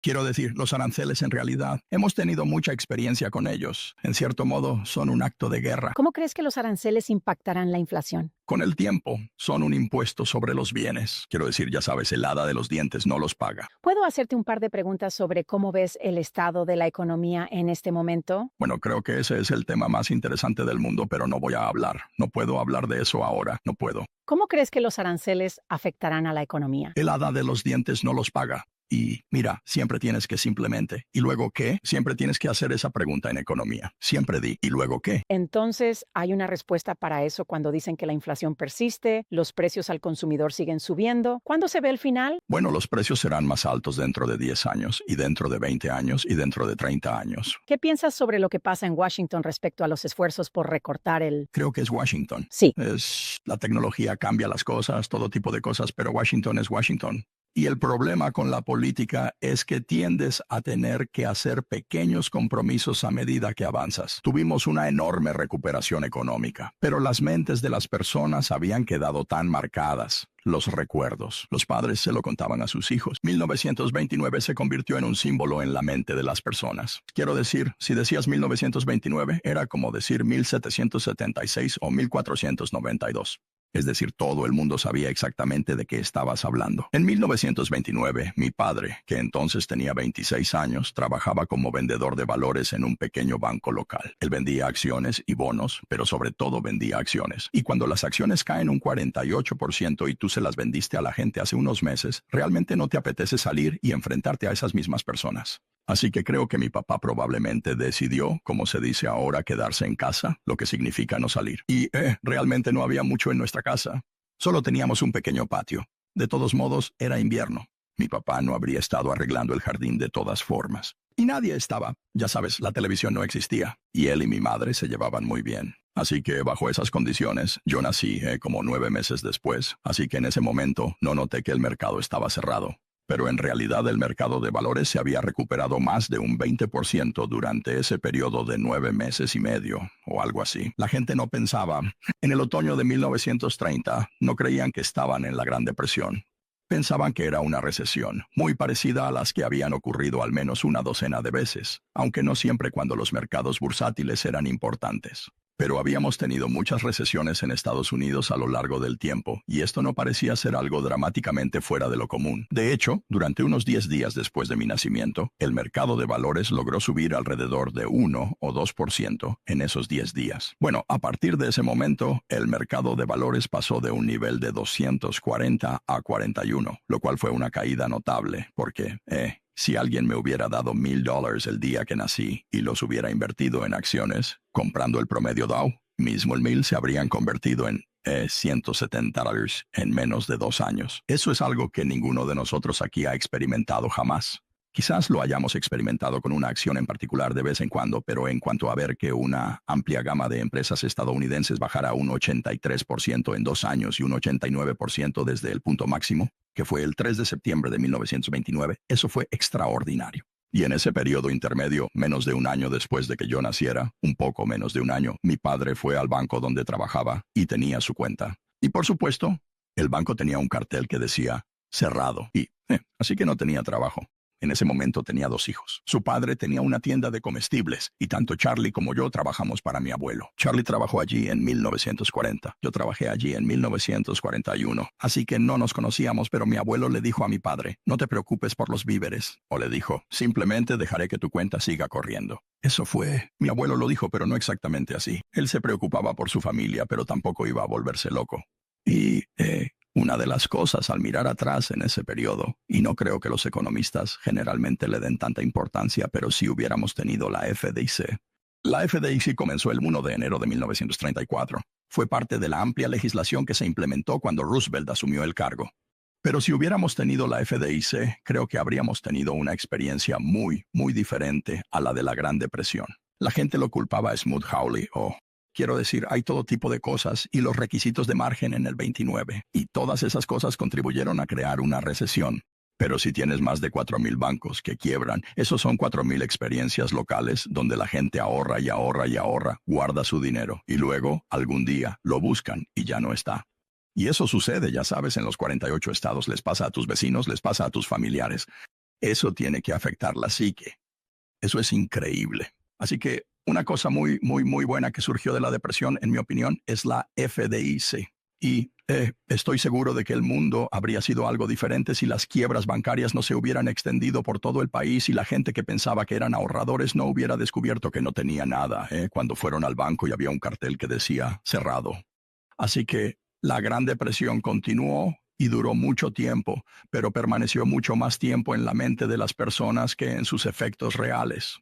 Quiero decir, los aranceles en realidad, hemos tenido mucha experiencia con ellos. En cierto modo, son un acto de guerra. ¿Cómo crees que los aranceles impactarán la inflación? Con el tiempo, son un impuesto sobre los bienes. Quiero decir, ya sabes, el hada de los dientes no los paga. ¿Puedo hacerte un par de preguntas sobre cómo ves el estado de la economía en este momento? Bueno, creo que ese es el tema más interesante del mundo, pero no voy a hablar. No puedo hablar de eso ahora, no puedo. ¿Cómo crees que los aranceles afectarán a la economía? El hada de los dientes no los paga. Y mira, siempre tienes que simplemente, ¿y luego qué? Siempre tienes que hacer esa pregunta en economía. Siempre di, ¿y luego qué? Entonces, ¿hay una respuesta para eso cuando dicen que la inflación persiste, los precios al consumidor siguen subiendo? ¿Cuándo se ve el final? Bueno, los precios serán más altos dentro de 10 años, y dentro de 20 años, y dentro de 30 años. ¿Qué piensas sobre lo que pasa en Washington respecto a los esfuerzos por recortar el... Creo que es Washington. Sí. La tecnología cambia las cosas, todo tipo de cosas, pero Washington es Washington. Y el problema con la política es que tiendes a tener que hacer pequeños compromisos a medida que avanzas. Tuvimos una enorme recuperación económica, pero las mentes de las personas habían quedado tan marcadas. Los recuerdos. Los padres se lo contaban a sus hijos. 1929 se convirtió en un símbolo en la mente de las personas. Quiero decir, si decías 1929, era como decir 1776 o 1492. Es decir, todo el mundo sabía exactamente de qué estabas hablando. En 1929, mi padre, que entonces tenía 26 años, trabajaba como vendedor de valores en un pequeño banco local. Él vendía acciones y bonos, pero sobre todo vendía acciones. Y cuando las acciones caen un 48% y tú se las vendiste a la gente hace unos meses, realmente no te apetece salir y enfrentarte a esas mismas personas. Así que creo que mi papá probablemente decidió, como se dice ahora, quedarse en casa, lo que significa no salir. Y realmente no había mucho en nuestra casa. Solo teníamos un pequeño patio. De todos modos, era invierno. Mi papá no habría estado arreglando el jardín de todas formas. Y nadie estaba. Ya sabes, la televisión no existía. Y él y mi madre se llevaban muy bien. Así que bajo esas condiciones, yo nací como 9 meses después. Así que en ese momento no noté que el mercado estaba cerrado. Pero en realidad el mercado de valores se había recuperado más de un 20% durante ese periodo de 9 meses y medio, o algo así. La gente no pensaba. En el otoño de 1930, no creían que estaban en la Gran Depresión. Pensaban que era una recesión, muy parecida a las que habían ocurrido al menos una docena de veces, aunque no siempre cuando los mercados bursátiles eran importantes. Pero habíamos tenido muchas recesiones en Estados Unidos a lo largo del tiempo, y esto no parecía ser algo dramáticamente fuera de lo común. De hecho, durante unos 10 días después de mi nacimiento, el mercado de valores logró subir alrededor de 1 o 2% en esos 10 días. Bueno, a partir de ese momento, el mercado de valores pasó de un nivel de 240 a 41, lo cual fue una caída notable, porque, si alguien me hubiera dado $1,000 el día que nací y los hubiera invertido en acciones, comprando el promedio Dow, mismo el 1,000 se habrían convertido en $170 en menos de 2 años. Eso es algo que ninguno de nosotros aquí ha experimentado jamás. Quizás lo hayamos experimentado con una acción en particular de vez en cuando, pero en cuanto a ver que una amplia gama de empresas estadounidenses bajara un 83% en 2 años y un 89% desde el punto máximo, que fue el 3 de septiembre de 1929, eso fue extraordinario. Y en ese periodo intermedio, menos de un año después de que yo naciera, un poco menos de un año, mi padre fue al banco donde trabajaba y tenía su cuenta. Y por supuesto, el banco tenía un cartel que decía cerrado y así que no tenía trabajo. En ese momento tenía 2 hijos. Su padre tenía una tienda de comestibles y tanto Charlie como yo trabajamos para mi abuelo. Charlie trabajó allí en 1940. Yo trabajé allí en 1941. Así que no nos conocíamos, pero mi abuelo le dijo a mi padre, no te preocupes por los víveres. O le dijo, simplemente dejaré que tu cuenta siga corriendo. Eso fue. Mi abuelo lo dijo, pero no exactamente así. Él se preocupaba por su familia, pero tampoco iba a volverse loco. Y, una de las cosas al mirar atrás en ese periodo, y no creo que los economistas generalmente le den tanta importancia, pero si hubiéramos tenido la FDIC. La FDIC comenzó el 1 de enero de 1934. Fue parte de la amplia legislación que se implementó cuando Roosevelt asumió el cargo. Pero si hubiéramos tenido la FDIC, creo que habríamos tenido una experiencia muy, muy diferente a la de la Gran Depresión. La gente lo culpaba a Smoot-Hawley o... Quiero decir, hay todo tipo de cosas y los requisitos de margen en el 29, y todas esas cosas contribuyeron a crear una recesión. Pero si tienes más de 4,000 bancos que quiebran, esos son 4,000 experiencias locales donde la gente ahorra y ahorra y ahorra, guarda su dinero, y luego, algún día, lo buscan y ya no está. Y eso sucede, ya sabes, en los 48 estados, les pasa a tus vecinos, les pasa a tus familiares. Eso tiene que afectar la psique. Eso es increíble. Así que una cosa muy buena que surgió de la depresión, en mi opinión, es la FDIC. Y estoy seguro de que el mundo habría sido algo diferente si las quiebras bancarias no se hubieran extendido por todo el país y la gente que pensaba que eran ahorradores no hubiera descubierto que no tenía nada cuando fueron al banco y había un cartel que decía cerrado. Así que la Gran Depresión continuó y duró mucho tiempo, pero permaneció mucho más tiempo en la mente de las personas que en sus efectos reales.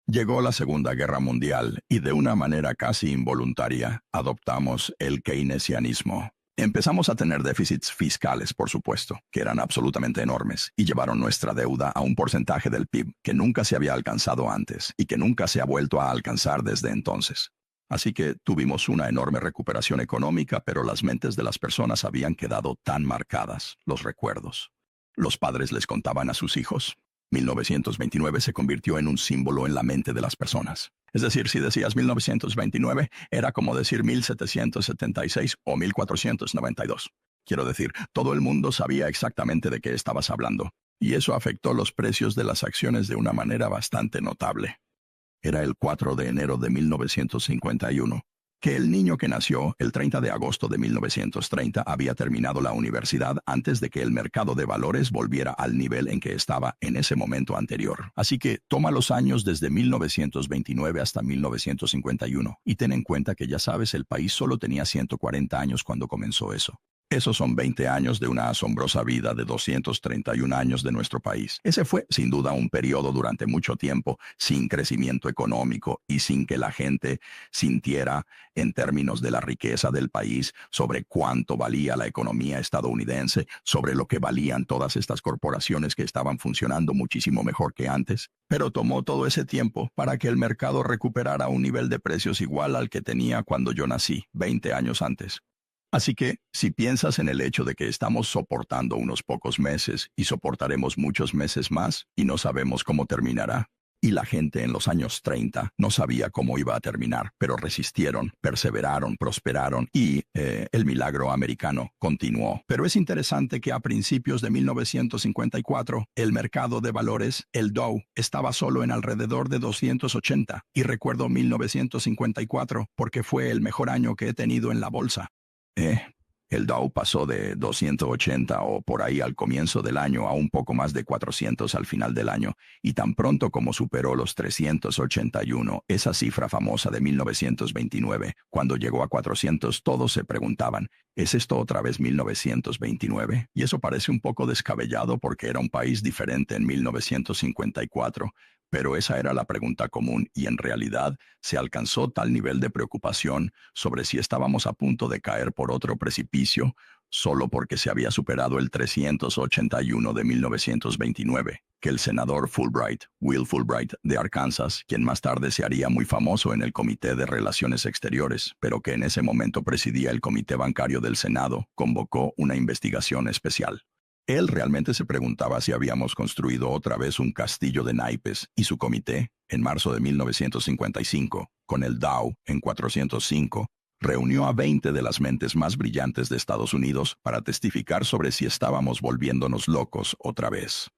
Llegó la Segunda Guerra Mundial y de una manera casi involuntaria adoptamos el keynesianismo. Empezamos a tener déficits fiscales, por supuesto, que eran absolutamente enormes y llevaron nuestra deuda a un porcentaje del PIB que nunca se había alcanzado antes y que nunca se ha vuelto a alcanzar desde entonces. Así que tuvimos una enorme recuperación económica, pero las mentes de las personas habían quedado tan marcadas, los recuerdos. Los padres les contaban a sus hijos. 1929 se convirtió en un símbolo en la mente de las personas. Es decir, si decías 1929, era como decir 1776 o 1492. Quiero decir, todo el mundo sabía exactamente de qué estabas hablando, y eso afectó los precios de las acciones de una manera bastante notable. Era el 4 de enero de 1951, que el niño que nació el 30 de agosto de 1930 había terminado la universidad antes de que el mercado de valores volviera al nivel en que estaba en ese momento anterior. Así que toma los años desde 1929 hasta 1951 y ten en cuenta que ya sabes, el país solo tenía 140 años cuando comenzó eso. Esos son 20 años de una asombrosa vida de 231 años de nuestro país. Ese fue, sin duda, un periodo durante mucho tiempo sin crecimiento económico y sin que la gente sintiera, en términos de la riqueza del país, sobre cuánto valía la economía estadounidense, sobre lo que valían todas estas corporaciones que estaban funcionando muchísimo mejor que antes. Pero tomó todo ese tiempo para que el mercado recuperara un nivel de precios igual al que tenía cuando yo nací, 20 años antes. Así que, si piensas en el hecho de que estamos soportando unos pocos meses y soportaremos muchos meses más y no sabemos cómo terminará, y la gente en los años 30 no sabía cómo iba a terminar, pero resistieron, perseveraron, prosperaron y el milagro americano continuó. Pero es interesante que a principios de 1954, el mercado de valores, el Dow, estaba solo en alrededor de 280. Y recuerdo 1954 porque fue el mejor año que he tenido en la bolsa. El Dow pasó de 280 o por ahí al comienzo del año a un poco más de 400 al final del año, y tan pronto como superó los 381, esa cifra famosa de 1929, cuando llegó a 400, todos se preguntaban, ¿es esto otra vez 1929? Y eso parece un poco descabellado porque era un país diferente en 1954. Pero esa era la pregunta común y en realidad se alcanzó tal nivel de preocupación sobre si estábamos a punto de caer por otro precipicio solo porque se había superado el 381 de 1929, que el senador Fulbright, Will Fulbright de Arkansas, quien más tarde se haría muy famoso en el Comité de Relaciones Exteriores, pero que en ese momento presidía el Comité Bancario del Senado, convocó una investigación especial. Él realmente se preguntaba si habíamos construido otra vez un castillo de naipes y su comité, en marzo de 1955, con el Dow en 405, reunió a 20 de las mentes más brillantes de Estados Unidos para testificar sobre si estábamos volviéndonos locos otra vez.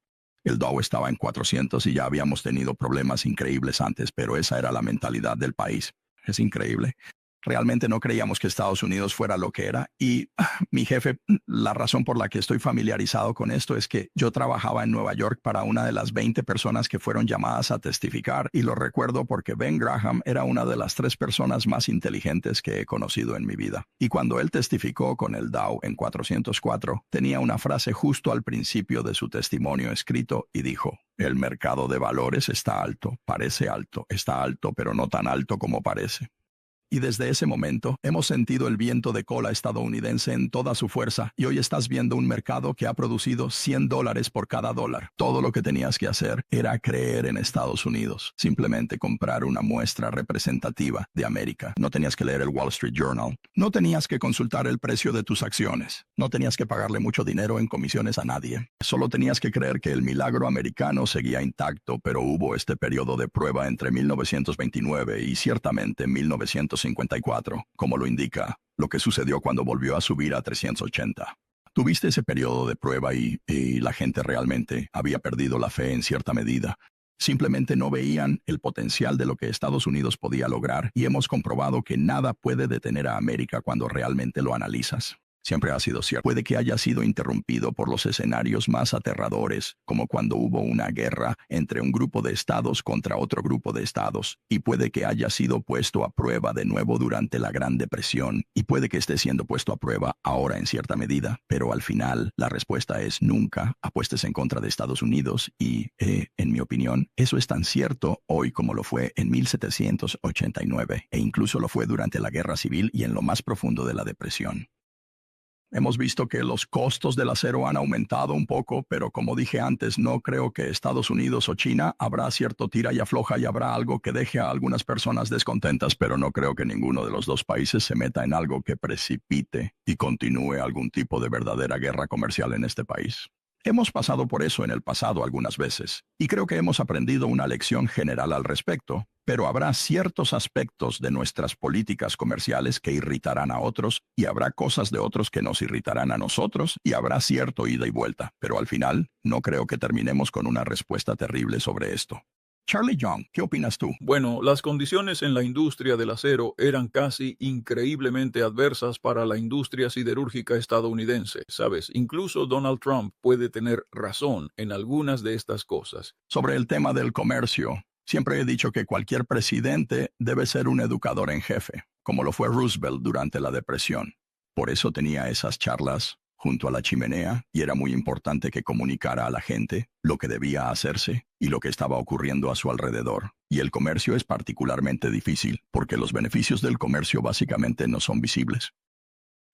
El Dow estaba en 400 y ya habíamos tenido problemas increíbles antes, pero esa era la mentalidad del país. Es increíble. Realmente no creíamos que Estados Unidos fuera lo que era y mi jefe, la razón por la que estoy familiarizado con esto es que yo trabajaba en Nueva York para una de las 20 personas que fueron llamadas a testificar y lo recuerdo porque Ben Graham era una de las 3 personas más inteligentes que he conocido en mi vida. Y cuando él testificó con el Dow en 404, tenía una frase justo al principio de su testimonio escrito y dijo: el mercado de valores está alto, parece alto, está alto, pero no tan alto como parece. Y desde ese momento hemos sentido el viento de cola estadounidense en toda su fuerza y hoy estás viendo un mercado que ha producido $100 por cada dólar. Todo lo que tenías que hacer era creer en Estados Unidos, simplemente comprar una muestra representativa de América. No tenías que leer el Wall Street Journal, no tenías que consultar el precio de tus acciones, no tenías que pagarle mucho dinero en comisiones a nadie. Solo tenías que creer que el milagro americano seguía intacto, pero hubo este periodo de prueba entre 1929 y ciertamente 1954, como lo indica lo que sucedió cuando volvió a subir a 380. Tuviste ese periodo de prueba y la gente realmente había perdido la fe en cierta medida. Simplemente no veían el potencial de lo que Estados Unidos podía lograr y hemos comprobado que nada puede detener a América cuando realmente lo analizas. Siempre ha sido cierto. Puede que haya sido interrumpido por los escenarios más aterradores, como cuando hubo una guerra entre un grupo de estados contra otro grupo de estados, y puede que haya sido puesto a prueba de nuevo durante la Gran Depresión, y puede que esté siendo puesto a prueba ahora en cierta medida, pero al final la respuesta es nunca apuestes en contra de Estados Unidos y, en mi opinión, eso es tan cierto hoy como lo fue en 1789, e incluso lo fue durante la Guerra Civil y en lo más profundo de la Depresión. Hemos visto que los costos del acero han aumentado un poco, pero como dije antes, no creo que Estados Unidos o China habrá cierto tira y afloja y habrá algo que deje a algunas personas descontentas, pero no creo que ninguno de los dos países se meta en algo que precipite y continúe algún tipo de verdadera guerra comercial en este país. Hemos pasado por eso en el pasado algunas veces, y creo que hemos aprendido una lección general al respecto, pero habrá ciertos aspectos de nuestras políticas comerciales que irritarán a otros, y habrá cosas de otros que nos irritarán a nosotros, y habrá cierto ida y vuelta, pero al final no creo que terminemos con una respuesta terrible sobre esto. Charlie Young, ¿qué opinas tú? Bueno, las condiciones en la industria del acero eran casi increíblemente adversas para la industria siderúrgica estadounidense, ¿sabes? Incluso Donald Trump puede tener razón en algunas de estas cosas. Sobre el tema del comercio, siempre he dicho que cualquier presidente debe ser un educador en jefe, como lo fue Roosevelt durante la Depresión. Por eso tenía esas charlas junto a la chimenea y era muy importante que comunicara a la gente lo que debía hacerse y lo que estaba ocurriendo a su alrededor. Y el comercio es particularmente difícil porque los beneficios del comercio básicamente no son visibles.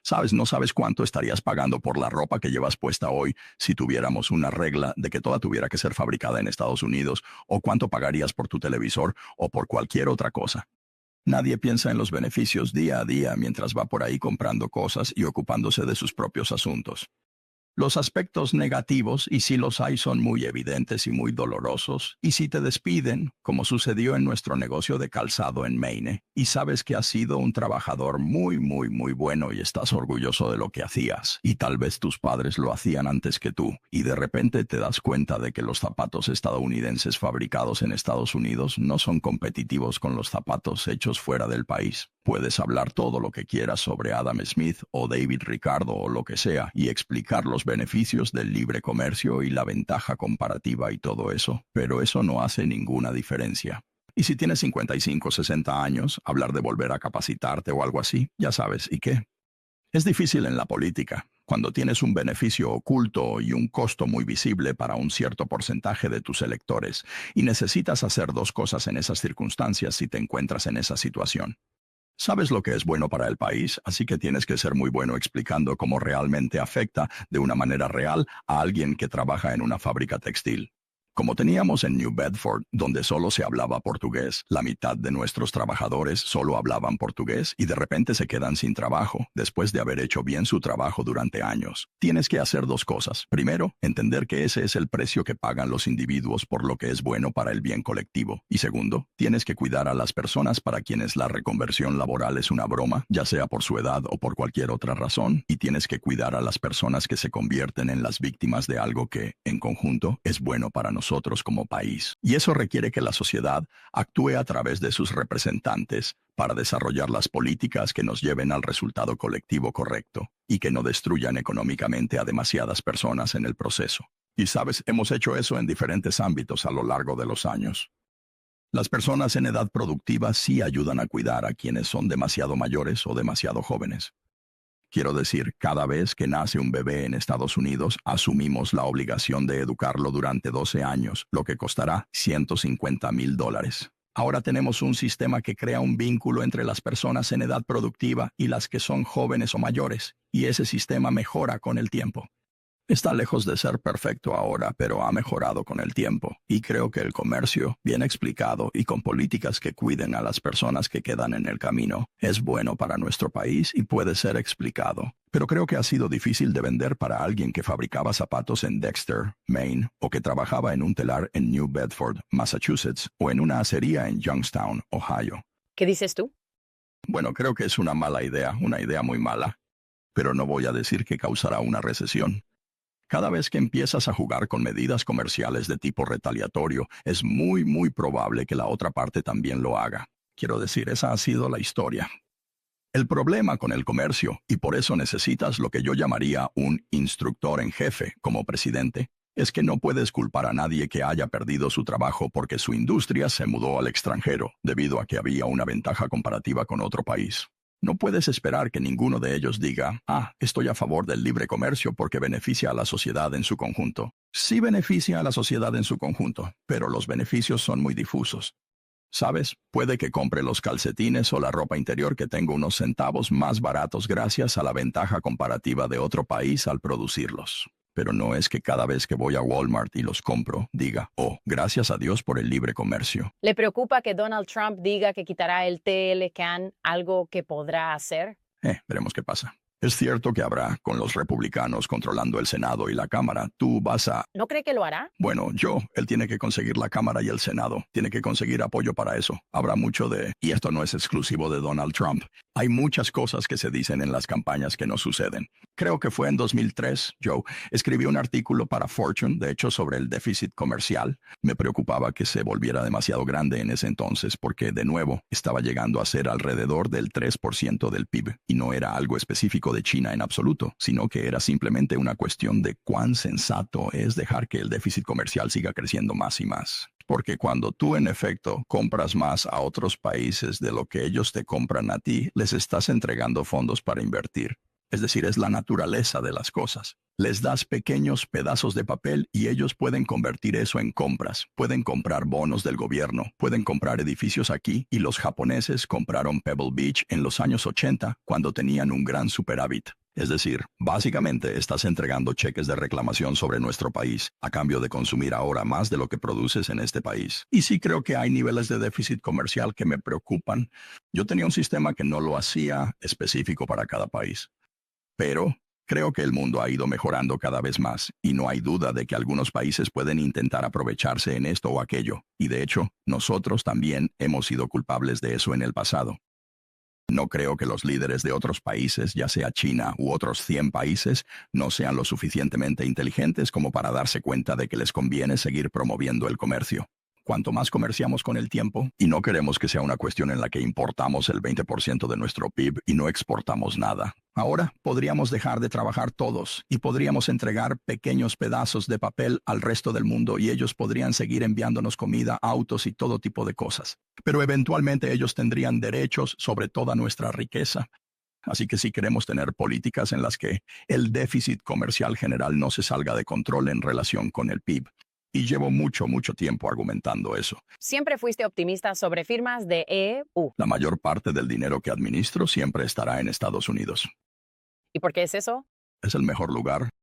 Sabes, no sabes cuánto estarías pagando por la ropa que llevas puesta hoy si tuviéramos una regla de que toda tuviera que ser fabricada en Estados Unidos, o cuánto pagarías por tu televisor o por cualquier otra cosa. Nadie piensa en los beneficios día a día mientras va por ahí comprando cosas y ocupándose de sus propios asuntos. Los aspectos negativos, y si los hay, son muy evidentes y muy dolorosos. Y si te despiden, como sucedió en nuestro negocio de calzado en Maine, y sabes que has sido un trabajador muy bueno y estás orgulloso de lo que hacías, y tal vez tus padres lo hacían antes que tú, y de repente te das cuenta de que los zapatos estadounidenses fabricados en Estados Unidos no son competitivos con los zapatos hechos fuera del país. Puedes hablar todo lo que quieras sobre Adam Smith o David Ricardo o lo que sea y explicar los beneficios del libre comercio y la ventaja comparativa y todo eso, pero eso no hace ninguna diferencia. Y si tienes 55 o 60 años, hablar de volver a capacitarte o algo así, ya sabes, ¿y qué? Es difícil en la política, cuando tienes un beneficio oculto y un costo muy visible para un cierto porcentaje de tus electores, y necesitas hacer dos cosas en esas circunstancias si te encuentras en esa situación. Sabes lo que es bueno para el país, así que tienes que ser muy bueno explicando cómo realmente afecta de una manera real a alguien que trabaja en una fábrica textil. Como teníamos en New Bedford, donde solo se hablaba portugués, la mitad de nuestros trabajadores solo hablaban portugués y de repente se quedan sin trabajo, después de haber hecho bien su trabajo durante años. Tienes que hacer dos cosas. Primero, entender que ese es el precio que pagan los individuos por lo que es bueno para el bien colectivo. Y segundo, tienes que cuidar a las personas para quienes la reconversión laboral es una broma, ya sea por su edad o por cualquier otra razón, y tienes que cuidar a las personas que se convierten en las víctimas de algo que, en conjunto, es bueno para nosotros como país. Y eso requiere que la sociedad actúe a través de sus representantes para desarrollar las políticas que nos lleven al resultado colectivo correcto y que no destruyan económicamente a demasiadas personas en el proceso. Y sabes, hemos hecho eso en diferentes ámbitos a lo largo de los años. Las personas en edad productiva sí ayudan a cuidar a quienes son demasiado mayores o demasiado jóvenes. Quiero decir, cada vez que nace un bebé en Estados Unidos, asumimos la obligación de educarlo durante 12 años, lo que costará $150,000. Ahora tenemos un sistema que crea un vínculo entre las personas en edad productiva y las que son jóvenes o mayores, y ese sistema mejora con el tiempo. Está lejos de ser perfecto ahora, pero ha mejorado con el tiempo. Y creo que el comercio, bien explicado y con políticas que cuiden a las personas que quedan en el camino, es bueno para nuestro país y puede ser explicado. Pero creo que ha sido difícil de vender para alguien que fabricaba zapatos en Dexter, Maine, o que trabajaba en un telar en New Bedford, Massachusetts, o en una acería en Youngstown, Ohio. ¿Qué dices tú? Bueno, creo que es una mala idea, una idea muy mala. pero no voy a decir que causará una recesión. Cada vez que empiezas a jugar con medidas comerciales de tipo retaliatorio, es muy probable que la otra parte también lo haga. Quiero decir, esa ha sido la historia. El problema con el comercio, y por eso necesitas lo que yo llamaría un instructor en jefe como presidente, es que no puedes culpar a nadie que haya perdido su trabajo porque su industria se mudó al extranjero debido a que había una ventaja comparativa con otro país. No puedes esperar que ninguno de ellos diga, estoy a favor del libre comercio porque beneficia a la sociedad en su conjunto. Sí beneficia a la sociedad en su conjunto, pero los beneficios son muy difusos. ¿Sabes? Puede que compre los calcetines o la ropa interior que tengo unos centavos más baratos gracias a la ventaja comparativa de otro país al producirlos. Pero no es que cada vez que voy a Walmart y los compro, diga, gracias a Dios por el libre comercio. ¿Le preocupa que Donald Trump diga que quitará el TLCAN, algo que podrá hacer? Veremos qué pasa. Es cierto que habrá, con los republicanos controlando el Senado y la Cámara, tú vas a... ¿No cree que lo hará? Bueno, él tiene que conseguir la Cámara y el Senado. Tiene que conseguir apoyo para eso. Habrá mucho de... Y esto no es exclusivo de Donald Trump. Hay muchas cosas que se dicen en las campañas que no suceden. Creo que fue en 2003, Joe, escribí un artículo para Fortune, de hecho, sobre el déficit comercial. Me preocupaba que se volviera demasiado grande en ese entonces porque, de nuevo, estaba llegando a ser alrededor del 3% del PIB y no era algo específico de China en absoluto, sino que era simplemente una cuestión de cuán sensato es dejar que el déficit comercial siga creciendo más y más. Porque cuando tú, en efecto, compras más a otros países de lo que ellos te compran a ti, les estás entregando fondos para invertir. Es decir, es la naturaleza de las cosas. Les das pequeños pedazos de papel y ellos pueden convertir eso en compras. Pueden comprar bonos del gobierno, pueden comprar edificios aquí y los japoneses compraron Pebble Beach en los años 80 cuando tenían un gran superávit. Es decir, básicamente estás entregando cheques de reclamación sobre nuestro país a cambio de consumir ahora más de lo que produces en este país. Y sí creo que hay niveles de déficit comercial que me preocupan. Yo tenía un sistema que no lo hacía específico para cada país. Pero creo que el mundo ha ido mejorando cada vez más y no hay duda de que algunos países pueden intentar aprovecharse en esto o aquello. Y de hecho, nosotros también hemos sido culpables de eso en el pasado. No creo que los líderes de otros países, ya sea China u otros 100 países, no sean lo suficientemente inteligentes como para darse cuenta de que les conviene seguir promoviendo el comercio. Cuanto más comerciamos con el tiempo, y no queremos que sea una cuestión en la que importamos el 20% de nuestro PIB y no exportamos nada. Ahora podríamos dejar de trabajar todos y podríamos entregar pequeños pedazos de papel al resto del mundo y ellos podrían seguir enviándonos comida, autos y todo tipo de cosas. Pero eventualmente ellos tendrían derechos sobre toda nuestra riqueza. Así que si queremos tener políticas en las que el déficit comercial general no se salga de control en relación con el PIB. Y llevo mucho tiempo argumentando eso. Siempre fuiste optimista sobre firmas de EU. La mayor parte del dinero que administro siempre estará en Estados Unidos. ¿Y por qué es eso? Es el mejor lugar,